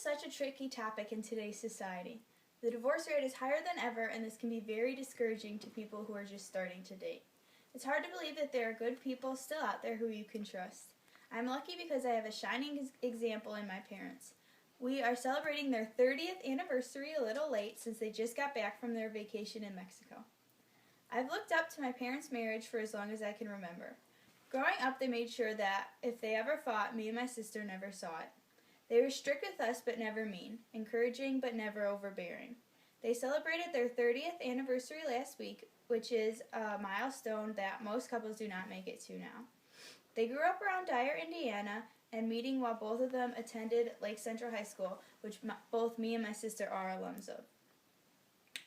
such a tricky topic in today's society. The divorce rate is higher than ever, and this can be very discouraging to people who are just starting to date. It's hard to believe that there are good people still out there who you can trust. I'm lucky because I have a shining example in my parents. We are celebrating their 30th anniversary a little late since they just got back from their vacation in Mexico. I've looked up to my parents' marriage for as long as I can remember. Growing up, they made sure that if they ever fought, me and my sister never saw it. They were strict with us but never mean, encouraging but never overbearing. They celebrated their 30th anniversary last week, which is a milestone that most couples do not make it to now. They grew up around Dyer, Indiana, and meeting while both of them attended Lake Central High School, which both me and my sister are alums of.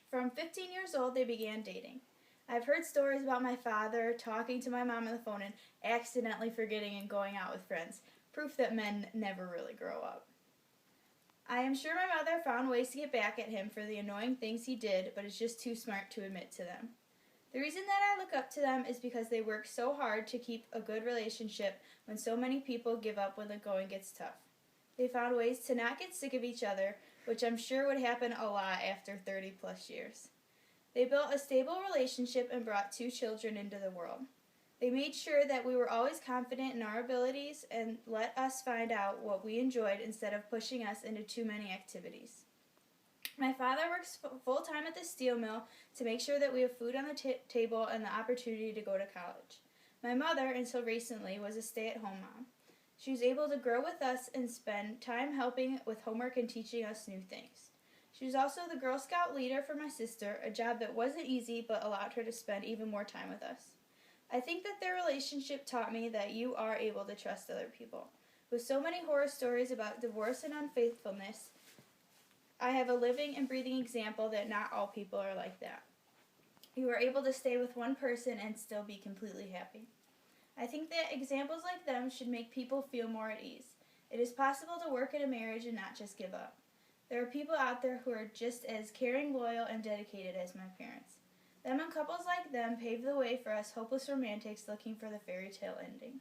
From 15 years old, they began dating. I've heard stories about my father talking to my mom on the phone and accidentally forgetting and going out with friends, proof that men never really grow up. I am sure my mother found ways to get back at him for the annoying things he did, but is just too smart to admit to them. The reason that I look up to them is because they work so hard to keep a good relationship when so many people give up when the going gets tough. They found ways to not get sick of each other, which I'm sure would happen a lot after 30 plus years. They built a stable relationship and brought 2 children into the world. They made sure that we were always confident in our abilities and let us find out what we enjoyed instead of pushing us into too many activities. My father works full-time at the steel mill to make sure that we have food on the table and the opportunity to go to college. My mother, until recently, was a stay-at-home mom. She was able to grow with us and spend time helping with homework and teaching us new things. She was also the Girl Scout leader for my sister, a job that wasn't easy but allowed her to spend even more time with us. I think that their relationship taught me that you are able to trust other people. With so many horror stories about divorce and unfaithfulness, I have a living and breathing example that not all people are like that. You are able to stay with one person and still be completely happy. I think that examples like them should make people feel more at ease. It is possible to work in a marriage and not just give up. There are people out there who are just as caring, loyal, and dedicated as my parents. Them and couples like them pave the way for us hopeless romantics looking for the fairy tale ending.